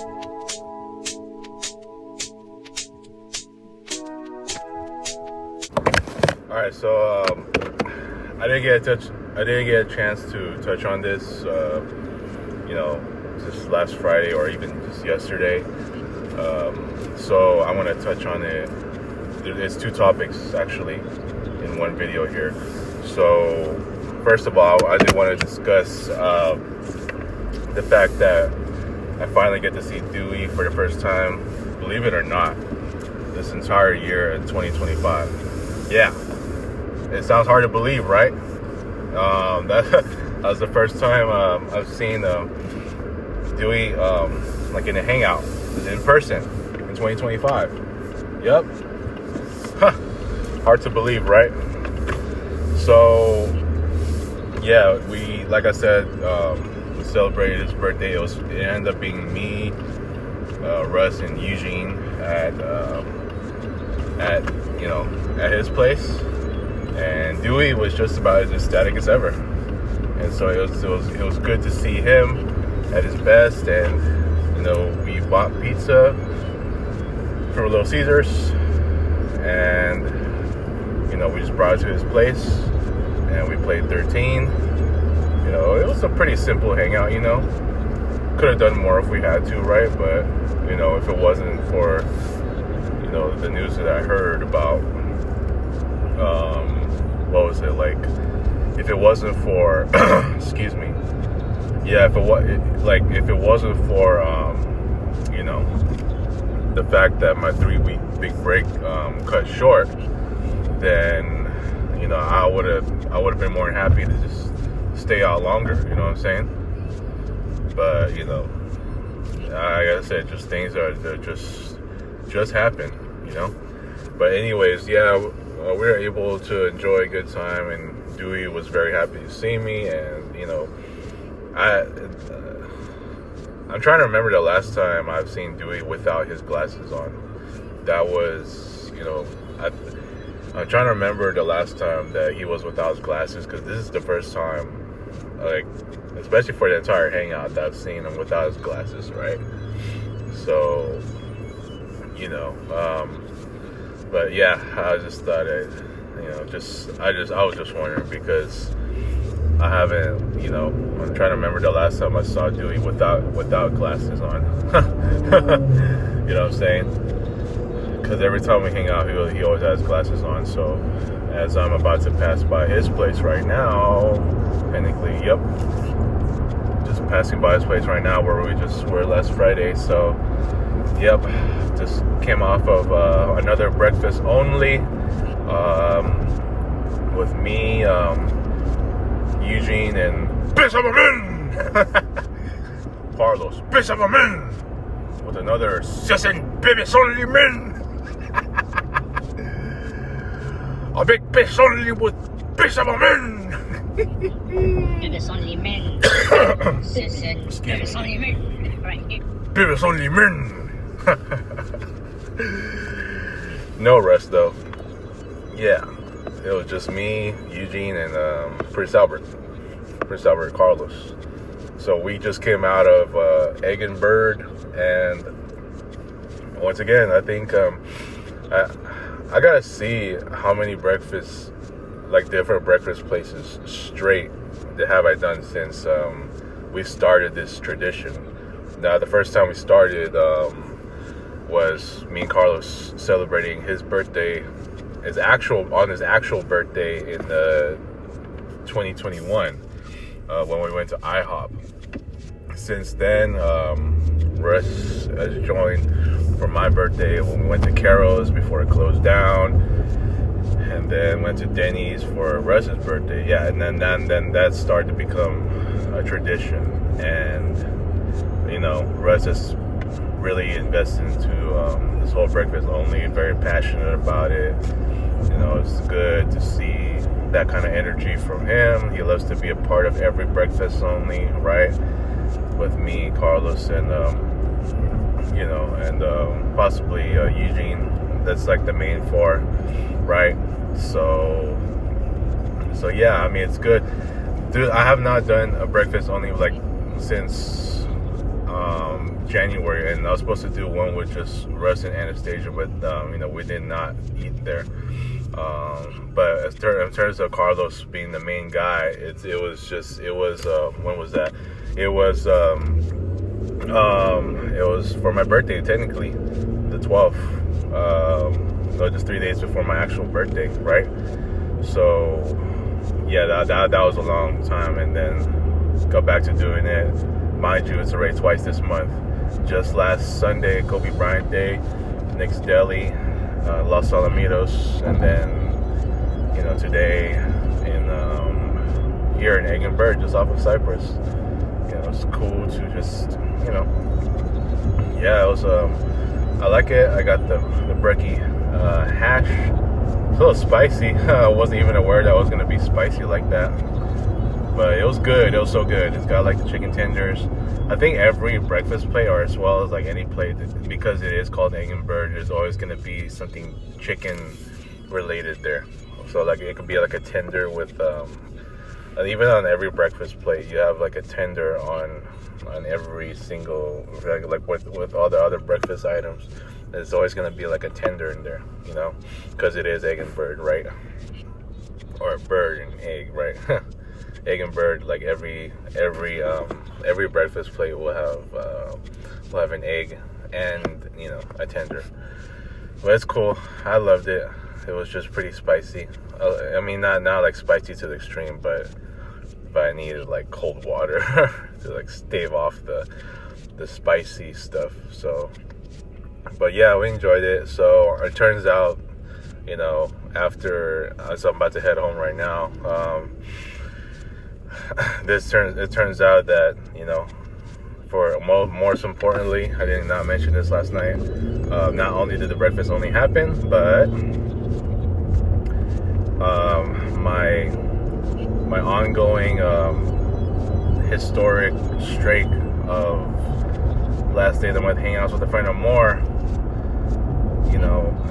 All right, so I didn't get a chance to touch on this, just last Friday or even just yesterday. So I want to touch on it. It's two topics actually in one video here. So first of all, I did want to discuss the fact that I finally get to see Duy for the first time, believe it or not, this entire year in 2025. Yeah, it sounds hard to believe, right? That was the first time I've seen Duy like in a hangout in person in 2025. Yep. Hard to believe, right? So yeah, we, like I said, we celebrated his birthday. It ended up being me, Russ, and Eugene at his place, and Duy was just about as ecstatic as ever. And so it was good to see him at his best. And we bought pizza from Little Caesars, and we just brought it to his place, and we played 13. It was a pretty simple hangout. Could have done more if we had to, right? But if it wasn't for the news that I heard about, what was it like? If it wasn't for, excuse me, yeah, if it wasn't for, the fact that my 3-week big break cut short, then I would have been more than happy to just stay out longer. You know what I'm saying? But like I said, just things that just happen. But anyways, yeah, we were able to enjoy a good time, and Duy was very happy to see me. And I'm trying to remember the last time I've seen Duy without his glasses on. That was, I'm trying to remember the last time that he was without his glasses, because this is the first time, like, especially for the entire hangout, that I've seen him without his glasses, right? So, but yeah, I just thought I was just wondering, because I haven't, I'm trying to remember the last time I saw Duy without glasses on. You know what I'm saying? Because every time we hang out, he always has glasses on. So as I'm about to pass by his place right now, technically, yep, just passing by his place right now where we just were last Friday. So yep, just came off of another breakfast only with me, Eugene, and Carlos, with another session babies only men. A big piss only with piss of a man. Babies only men. Babies only men. Right here. Babies only men. No rest though. Yeah, it was just me, Eugene, and Prince Albert Carlos. So we just came out of Egg and Bird, and once again, I think I gotta see how many breakfasts, like different breakfast places straight, that have I done since we started this tradition. Now, the first time we started was me and Carlos celebrating his birthday, his actual birthday in 2021 when we went to IHOP. Since then, Russ has joined for my birthday when we went to Carol's before it closed down, and then went to Denny's for Russ's birthday. Yeah, and then that started to become a tradition. And Russ is really invested into this whole breakfast only, very passionate about it. It's good to see that kind of energy from him. He loves to be a part of every breakfast only, right? With me, Carlos, and possibly Eugene. That's like the main four, right? So yeah, I mean, it's good, dude. I have not done a breakfast only like since January, and I was supposed to do one with just Russ and Anastasia, but we did not eat there. But in terms of Carlos being the main guy, it was when was that? It was for my birthday, technically, the 12th. Just 3 days before my actual birthday, right? So yeah, that was a long time, and then go back to doing it. Mind you, it's already twice this month. Just last Sunday, Kobe Bryant Day, Nick's Deli, Los Alamitos, and then today in here in Egg and Bird, just off of Cypress. It's cool to just yeah, it was I like it. I got the brekkie hash. It's a little spicy. I wasn't even aware that it was gonna be spicy like that, but it was good. It was so good. It's got like the chicken tenders. I think every breakfast plate, or as well as like any plate, because it is called Egg and Bird, there's always gonna be something chicken related there. So like it could be like a tender with and even on every breakfast plate, you have like a tender on every single, like with all the other breakfast items. There's always gonna be like a tender in there, because it is Egg and Bird, right? Or bird and egg, right? Egg and Bird. Like every breakfast plate will have an egg and a tender. But it's cool. I loved it. It was just pretty spicy. I mean, not like spicy to the extreme, but I needed like cold water to like stave off the spicy stuff. So, but yeah, we enjoyed it. So it turns out, after so I'm about to head home right now. It turns out that for most importantly, I did not mention this last night. Not only did the breakfast only happen, but my ongoing historic streak of last day of the month hangouts with a friend or more,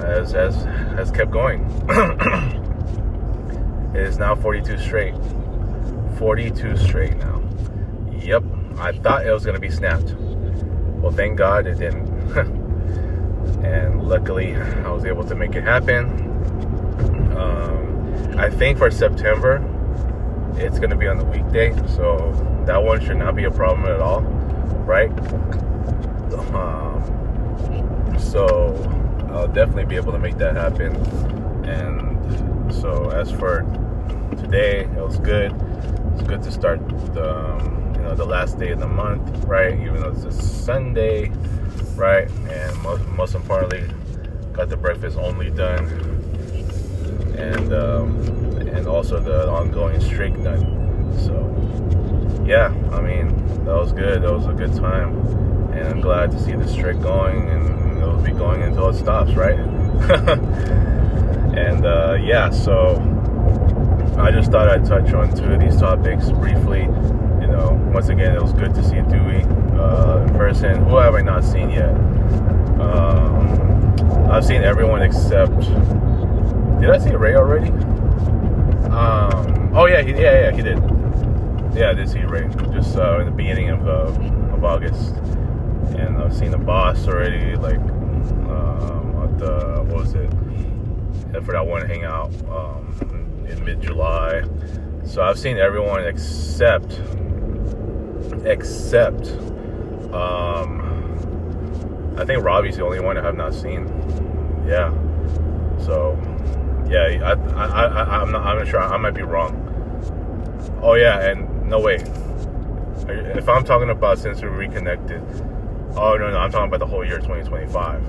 has kept going. It is now 42 straight. 42 straight now. Yep. I thought it was going to be snapped. Well, thank God it didn't. And luckily, I was able to make it happen. I think for September, it's going to be on the weekday. So that one should not be a problem at all. Right? So I'll definitely be able to make that happen. And so as for today, it was good. It's good to start the last day of the month, right? Even though it's a Sunday, right? And most importantly, got the breakfast only done, and also the ongoing streak done. So yeah, I mean, that was good. That was a good time, and I'm glad to see the streak going, and it'll be going until it stops, right? And yeah, so I just thought I'd touch on two of these topics briefly. Once again, it was good to see Duy in person. Who have I not seen yet? I've seen everyone except. Did I see Ray already? Oh yeah, he did. Yeah, I did see Ray just in the beginning of August, and I've seen the boss already. Like at the what was it? For that one hangout in mid-July. So I've seen everyone except I think Robbie's the only one I have not seen. Yeah. So yeah, I'm not sure. I might be wrong. Oh yeah, and no wait. If I'm talking about since we reconnected, oh no, I'm talking about the whole year 2025.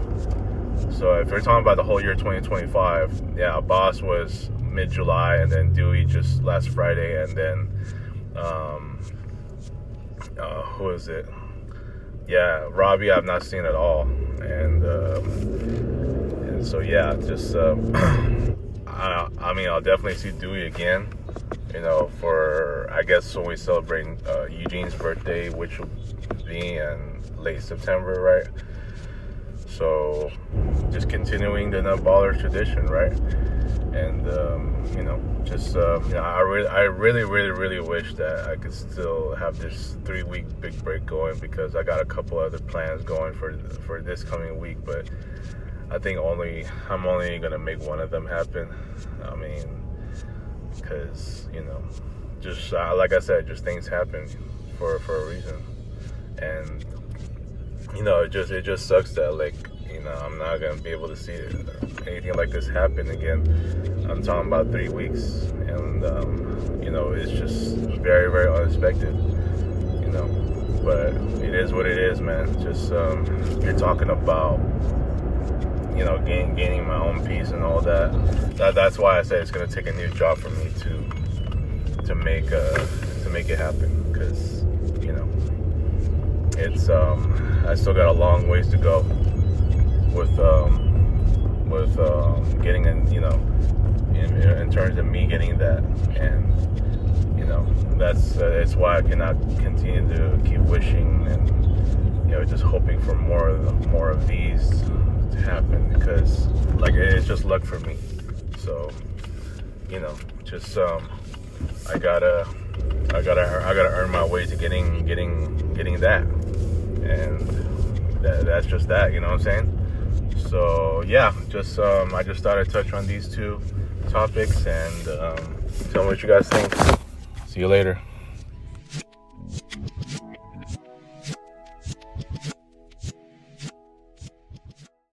So if we're talking about the whole year 2025, yeah, Boss was mid-July, and then Duy just last Friday, and then who is it? Yeah, Robbie I've not seen at all, and so yeah, just I mean, I'll definitely see Duy again, for I guess when we celebrate Eugene's birthday, which will be in late September, right? So just continuing the Nut Baller tradition, right? And just I really wish that I could still have this 3-week big break going, because I got a couple other plans going for this coming week, but I think I'm only gonna make one of them happen. I mean, because just like I said, just things happen for a reason, and it just sucks that, like, I'm not gonna be able to see anything like this happen again. I'm talking about 3 weeks, and it's just very, very unexpected. But it is what it is, man. Just you're talking about gaining my own peace and all that. That's why I say it's gonna take a new job for me to make it happen, because it's I still got a long ways to go with getting in terms of me getting that, and that's why I cannot continue to keep wishing and just hoping for more of these to happen, because like it's just luck for me. So just I gotta earn my way to getting that, and that's just that, you know what I'm saying? So yeah, just I just thought I'd touch on these two topics, and tell me what you guys think. See you later.